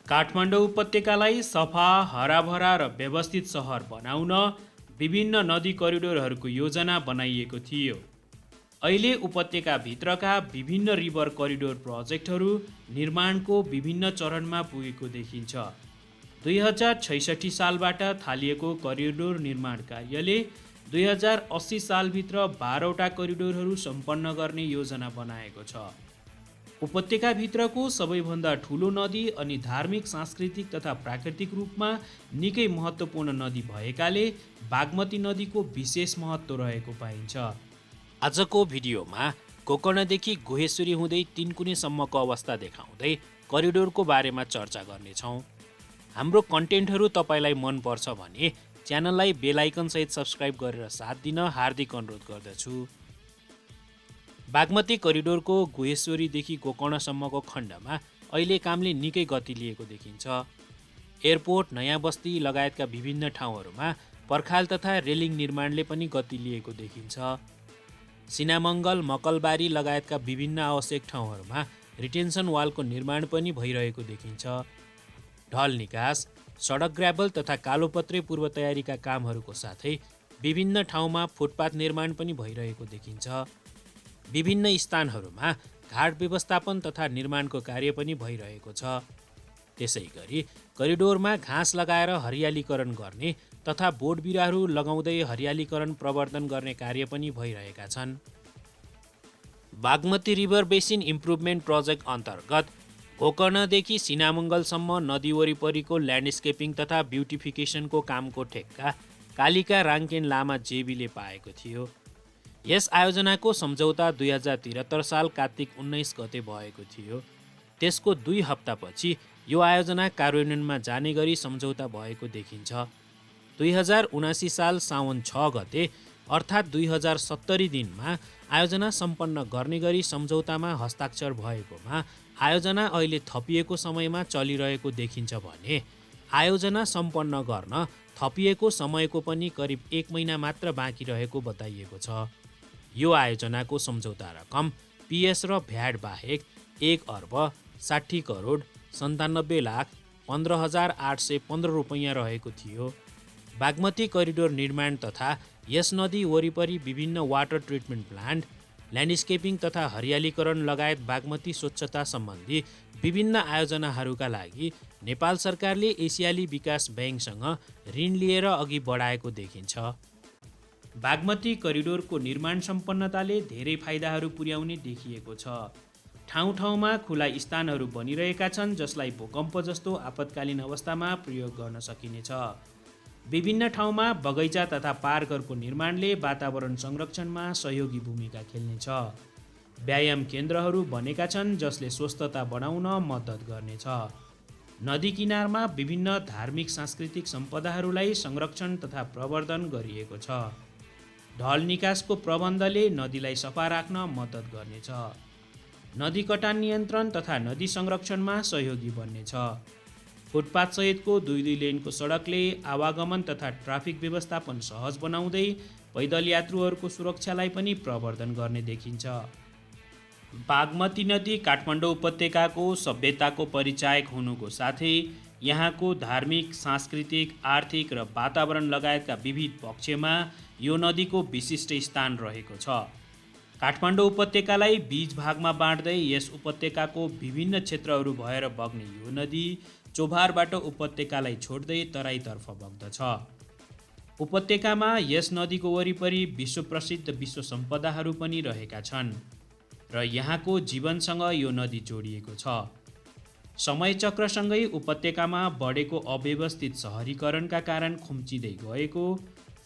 काठमाडौँ उपत्यकालाई सफा, हराभरा र व्यवस्थित सहर बनाउन विभिन्न नदी करिडोरहरूको योजना बनाइएको थियो। अहिले उपत्यकाभित्रका विभिन्न रिभर करिडोर प्रोजेक्टहरू निर्माणको विभिन्न चरणमा पुगेको देखिन्छ। 2066 सालबाट थालिएको करिडोर निर्माण कार्यले 2080 सालभित्र 12वटा करिडोरहरू सम्पन्न गर्ने योजना बनाएको छ। उपत्यकाभित्रको सबैभन्दा ठुलो नदी अनि धार्मिक, सांस्कृतिक तथा प्राकृतिक रूपमा निकै महत्त्वपूर्ण नदी भएकाले बागमती नदीको विशेष महत्त्व रहेको पाइन्छ। आजको भिडियोमा गोकर्णदेखि गुहेश्वरी हुँदै तिनकुनेसम्मको अवस्था देखाउँदै करिडोरको बारेमा चर्चा गर्नेछौँ। हाम्रो कन्टेन्टहरू तपाईँलाई मनपर्छ भने च्यानललाई बेल आइकनसहित सब्स्क्राइब गरेर साथ दिन हार्दिक अनुरोध गर्दछु। बागमती करिडोरको गुहेश्वरीदेखि गोकर्णसम्मको खण्डमा अहिले कामले निकै गति लिएको देखिन्छ। एयरपोर्ट, नयाँ बस्ती लगायतका विभिन्न ठाउँहरूमा पर्खाल तथा रेलिङ निर्माणले पनि गति लिएको देखिन्छ। सिनामङ्गल, मकलबारी लगायतका विभिन्न आवश्यक ठाउँहरूमा रिटेन्सन वालको निर्माण पनि भइरहेको देखिन्छ। ढल निकास, सडक ग्राभल तथा कालोपत्रे पूर्व तयारीका कामहरूको साथै विभिन्न ठाउँमा फुटपाथ निर्माण पनि भइरहेको देखिन्छ। विभिन्न स्थानहरूमा घाट व्यवस्थापन तथा निर्माणको कार्य पनि भइरहेको छ। त्यसै गरी करिडोरमा घाँस लगाएर हरियालीकरण गर्ने तथा बोट बिरुवाहरू लगाउँदै हरियालीकरण प्रवर्धन गर्ने कार्य पनि भइरहेका छन्। Bagmati river basin improvement project अन्तर्गत गोकर्णदेखि सिनामङ्गलसम्म नदी वरिपरिको ल्यान्डस्केपिङ तथा ब्युटिफिकेसनको कामको ठेक्का कालिका राङकेन लामा जेबीले पाएको थियो। यस आयोजनाको सम्झौता 2073 साल कार्तिक 19 गते भएको थियो। त्यसको 2 हप्तापछि यो आयोजना कार्यान्वयनमा जाने गरी सम्झौता भएको देखिन्छ। 2079 साल साउन 6 गते अर्थात् 2070 दिनमा आयोजना सम्पन्न गर्ने गरी सम्झौतामा हस्ताक्षर भएकोमा आयोजना अहिले थपिएको समयमा चलिरहेको देखिन्छ भने आयोजना सम्पन्न गर्न थपिएको समयको पनि करिब 1 महिना मात्र बाँकी रहेको बताइएको छ। यो आयोजनाको सम्झौता रकम पिएस र भ्याट बाहेक 1,60,97,15,815 रुपैयाँ रहेको थियो। बागमती करिडोर निर्माण तथा यस नदी वरिपरि विभिन्न वाटर ट्रिटमेन्ट प्लान्ट, ल्यान्डस्केपिङ तथा हरियालीकरण लगायत बागमती स्वच्छता सम्बन्धी विभिन्न आयोजनाहरूका लागि नेपाल सरकारले एसियाली विकास ब्याङ्कसँग ऋण लिएर अघि बढाएको देखिन्छ। बागमती करिडोरको निर्माण सम्पन्नताले धेरै फाइदाहरू पुर्याउने देखिएको छ। ठाउँ ठाउँमा खुला स्थानहरू बनिरहेका छन् जसलाई भूकम्प जस्तो आपतकालीन अवस्थामा प्रयोग गर्न सकिनेछ। विभिन्न ठाउँमा बगैँचा तथा पार्कहरूको निर्माणले वातावरण संरक्षणमा सहयोगी भूमिका खेल्नेछ। व्यायाम केन्द्रहरू बनेका छन् जसले स्वस्थता बढाउन मद्दत गर्नेछ। नदी किनारमा विभिन्न धार्मिक, सांस्कृतिक सम्पदाहरूलाई संरक्षण तथा प्रवर्धन गरिएको छ। ढल निकासको प्रबन्धले नदीलाई सफा राख्न मद्दत गर्नेछ। नदी कटान नियन्त्रण तथा नदी संरक्षणमा सहयोगी बन्नेछ। फुटपाथसहितको 2 लेनको सडकले आवागमन तथा ट्राफिक व्यवस्थापन सहज बनाउँदै पैदल यात्रुहरूको सुरक्षालाई पनि प्रवर्धन गर्ने देखिन्छ। बागमती नदी काठमाडौँ उपत्यकाको सभ्यताको परिचायक हुनुको साथै यहाँको धार्मिक, सांस्कृतिक, आर्थिक र वातावरण लगायतका विविध पक्षमा यो नदीको विशिष्ट स्थान रहेको छ। काठमाडौँ उपत्यकालाई 20 भागमा बाँड्दै यस उपत्यकाको विभिन्न क्षेत्रहरू भएर बग्ने यो नदी चोभारबाट उपत्यकालाई छोड्दै तराईतर्फ बग्दछ। उपत्यकामा यस नदीको वरिपरि विश्व प्रसिद्ध विश्व सम्पदाहरू पनि रहेका छन् र यहाँको जीवनसँग यो नदी जोडिएको छ। समय चक्रसँगै उपत्यकामा बढेको अव्यवस्थित सहरीकरणका कारण खुम्चिँदै गएको,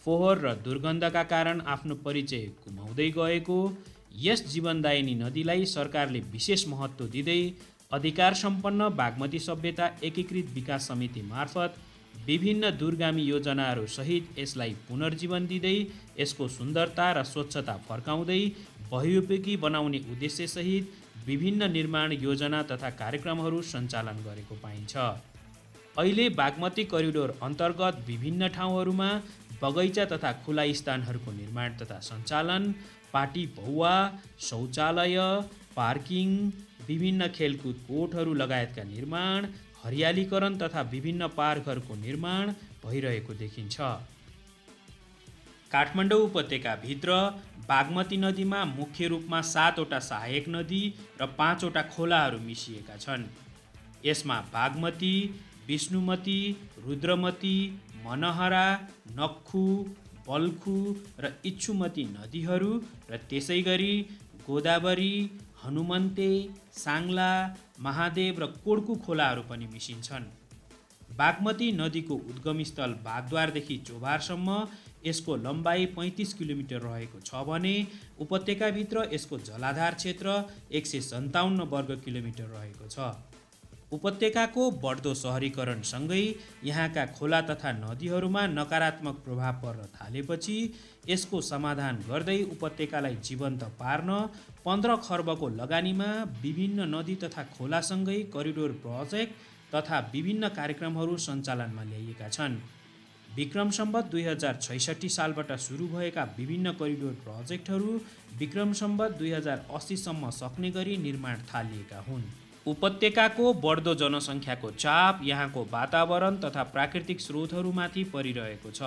फोहोर र दुर्गन्धका कारण आफ्नो परिचय गुमाउँदै गएको यस जीवनदायिनी नदीलाई सरकारले विशेष महत्त्व दिँदै अधिकार सम्पन्न बागमती सभ्यता एकीकृत विकास समिति मार्फत विभिन्न दूरगामी योजनाहरू सहित यसलाई पुनर्जीवन दिँदै यसको सुन्दरता र स्वच्छता फर्काउँदै बहुउपयोगी बनाउने उद्देश्यसहित विभिन्न निर्माण योजना तथा कार्यक्रमहरू सञ्चालन गरेको पाइन्छ। अहिले बागमती करिडोर अन्तर्गत विभिन्न ठाउँहरूमा बगैँचा तथा खुला स्थानहरूको निर्माण तथा सञ्चालन, पार्टी पौवा, शौचालय, पार्किङ, विभिन्न खेलकुद कोर्टहरू लगायतका निर्माण, हरियालीकरण तथा विभिन्न पार्कहरूको निर्माण भइरहेको देखिन्छ। काठमाडौँ उपत्यकाभित्र बागमती नदीमा मुख्य रूपमा 7वटा सहायक नदी र 5वटा खोलाहरू मिसिएका छन्। यसमा बागमती, विष्णुमती, रुद्रमती, मनहरा, नक्खु, बल्खु र इच्छुमती नदीहरू र त्यसै गरी गोदावरी, हनुमन्ते, साङ्ला, महादेव र कोड्कु खोलाहरू पनि मिसिन्छन्। बागमती नदीको उद्गमस्थल बागद्वारदेखि चोभारसम्म यसको लम्बाइ 35 किलोमिटर रहेको छ भने उपत्यकाभित्र यसको जलाधार क्षेत्र 157 वर्ग किलोमिटर रहेको छ। उपत्यकाको बढ्दो सहरीकरणसँगै यहाँका खोला तथा नदीहरूमा नकारात्मक प्रभाव पर्न थालेपछि यसको समाधान गर्दै उपत्यकालाई जीवन्त पार्न 15 खर्बको लगानीमा विभिन्न नदी तथा खोलासँगै करिडोर प्रोजेक्ट तथा विभिन्न कार्यक्रमहरू सञ्चालनमा ल्याइएका छन्। विक्रम सम्वत 2066 सालबाट सुरु भएका विभिन्न करिडोर प्रोजेक्टहरू विक्रम सम्वत 2080 सम्म सक्ने गरी निर्माण थालिएका हुन्। उपत्यकाको बढ्दो जनसङ्ख्याको चाप यहाँको वातावरण तथा प्राकृतिक स्रोतहरूमाथि परिरहेको छ।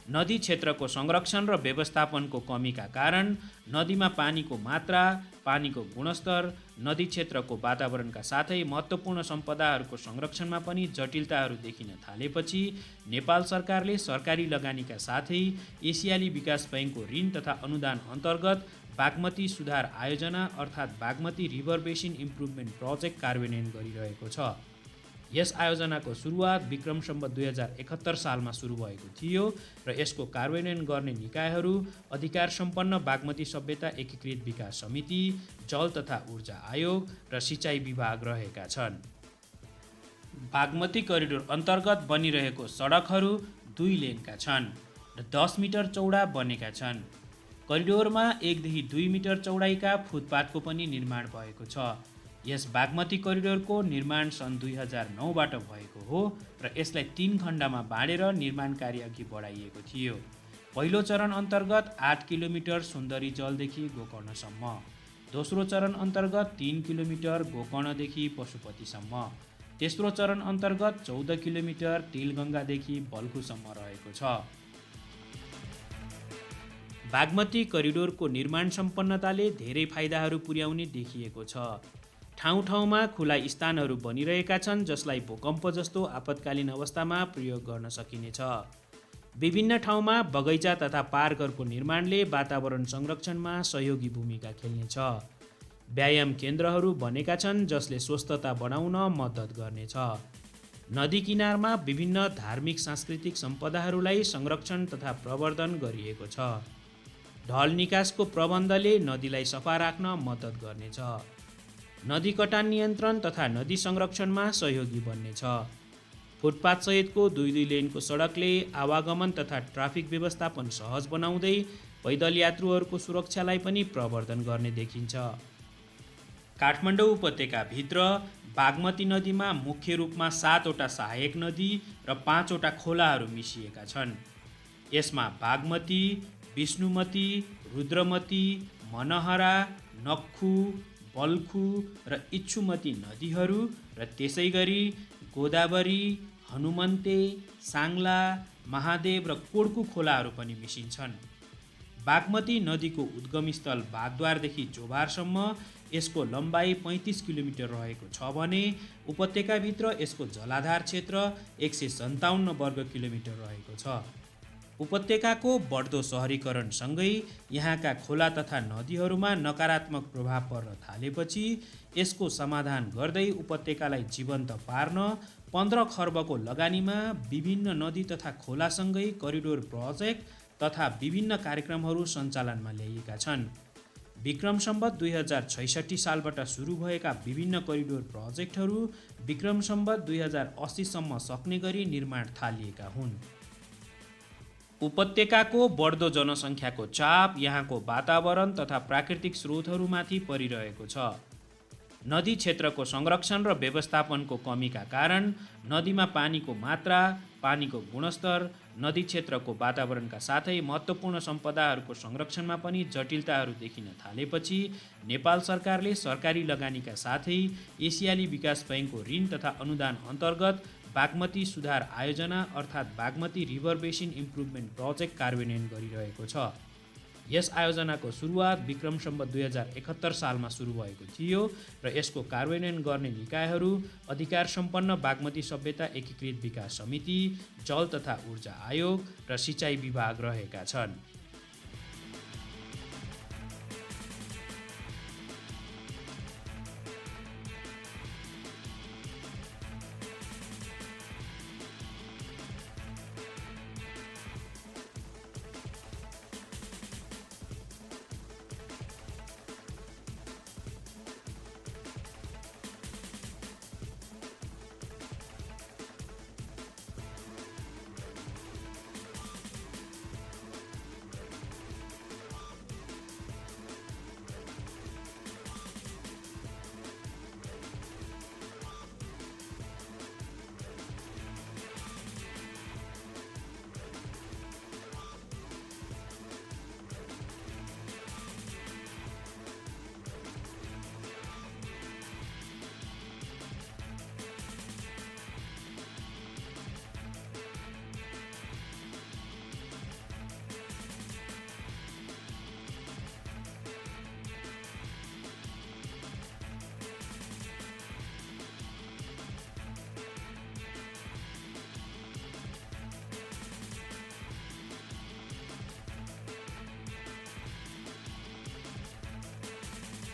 नदी क्षेत्रको संरक्षण र व्यवस्थापनको कमीका कारण नदीमा पानीको मात्रा, पानीको गुणस्तर, नदी क्षेत्रको वातावरणका साथै महत्त्वपूर्ण सम्पदाहरूको संरक्षणमा पनि जटिलताहरू देखिन थालेपछि नेपाल सरकारले सरकारी लगानीका साथै एसियाली विकास बैंकको ऋण तथा अनुदान अन्तर्गत बागमती सुधार आयोजना अर्थात् Bagmati river basin improvement project कार्यान्वयन गरिरहेको छ। यस आयोजनाको सुरुवात विक्रम सम्वत 2071 सालमा सुरु भएको थियो र यसको कार्यान्वयन गर्ने निकायहरू अधिकार सम्पन्न बागमती सभ्यता एकीकृत विकास समिति, जल तथा ऊर्जा आयोग र सिँचाइ विभाग रहेका छन्। बागमती करिडोर अन्तर्गत बनिरहेको सडकहरू 2 लेनका छन् र 10 मिटर चौडा बनेका छन्। करिडोरमा 1 देखि 2 मिटर चौडाइका फुटपाथको पनि निर्माण भएको छ। यस बागमती करिडोरको निर्माण सन् 2009बाट भएको हो र यसलाई 3 खण्डमा बाँडेर निर्माण कार्य अघि बढाइएको थियो। पहिलो चरण अन्तर्गत 8 किलोमिटर सुन्दरी जलदेखि गोकर्णसम्म, दोस्रो चरण अन्तर्गत 3 किलोमिटर गोकर्णदेखि पशुपतिसम्म, तेस्रो चरण अन्तर्गत 14 किलोमिटर तिलगङ्गादेखि बल्खुसम्म रहेको छ। बागमती करिडोरको निर्माण सम्पन्नताले धेरै फाइदाहरू पुर्याउने देखिएको छ। ठाउँ ठाउँमा खुला स्थानहरू बनिरहेका छन् जसलाई भूकम्प जस्तो आपतकालीन अवस्थामा प्रयोग गर्न सकिनेछ। विभिन्न ठाउँमा बगैँचा तथा पार्कहरूको निर्माणले वातावरण संरक्षणमा सहयोगी भूमिका खेल्नेछ। व्यायाम केन्द्रहरू बनेका छन् जसले स्वस्थता बढाउन मद्दत गर्नेछ। नदी किनारमा विभिन्न धार्मिक सांस्कृतिक सम्पदाहरूलाई संरक्षण तथा प्रवर्धन गरिएको छ। ढल निकासको प्रबन्धले नदीलाई सफा राख्न मद्दत गर्नेछ। नदी कटान नियन्त्रण तथा नदी संरक्षणमा सहयोगी बन्नेछ। फुटपाथ सहितको 2 लेनको सडकले आवागमन तथा ट्राफिक व्यवस्थापन सहज बनाउँदै पैदल यात्रुहरूको सुरक्षालाई पनि प्रवर्धन गर्ने देखिन्छ। काठमाडौँ उपत्यकाभित्र बागमती नदीमा मुख्य रूपमा 7वटा सहायक नदी र 5वटा खोलाहरू मिसिएका छन्। यसमा बागमती, विष्णुमती, रुद्रमती, मनहरा, नक्खु, बल्खु र इच्छुमती नदीहरू र त्यसै गरी गोदावरी, हनुमन्ते, साङ्ला, महादेव र कोड्कु खोलाहरू पनि मिसिन्छन्। बागमती नदीको उद्गमस्थल बागद्वारदेखि चोभारसम्म यसको लम्बाइ 35 किलोमिटर रहेको छ भने उपत्यकाभित्र यसको जलाधार क्षेत्र 157 वर्ग किलोमिटर रहेको छ। उपत्यकाको बढ्दो सहरीकरणसँगै यहाँका खोला तथा नदीहरूमा नकारात्मक प्रभाव पर्न थालेपछि यसको समाधान गर्दै उपत्यकालाई जीवन्त पार्न 15 खर्बको लगानीमा विभिन्न नदी तथा खोलासँगै करिडोर प्रोजेक्ट तथा विभिन्न कार्यक्रमहरू सञ्चालनमा ल्याइएका छन्। विक्रम सम्वत 2066 सालबाट सुरु भएका विभिन्न करिडोर प्रोजेक्टहरू विक्रम सम्वत 2080 सम्म सक्ने गरी निर्माण थालिएका हुन्। उपत्यकाको बढ्दो जनसङ्ख्याको चाप यहाँको वातावरण तथा प्राकृतिक स्रोतहरूमाथि परिरहेको छ। नदी क्षेत्रको संरक्षण र व्यवस्थापनको कमीका कारण नदीमा पानीको मात्रा, पानीको गुणस्तर, नदी क्षेत्रको वातावरणका साथै महत्त्वपूर्ण सम्पदाहरूको संरक्षणमा पनि जटिलताहरू देखिन थालेपछि नेपाल सरकारले सरकारी लगानीका साथै एसियाली विकास बैङ्कको ऋण तथा अनुदान अन्तर्गत बागमती सुधार आयोजना अर्थात् Bagmati river basin improvement project कार्यान्वयन गरिरहेको छ। यस आयोजनाको सुरुवात विक्रम सम्वत 2071 सालमा सुरु भएको थियो र यसको कार्यान्वयन गर्ने निकायहरू अधिकार सम्पन्न बागमती सभ्यता एकीकृत विकास समिति, जल तथा ऊर्जा आयोग र सिँचाइ विभाग रहेका छन्।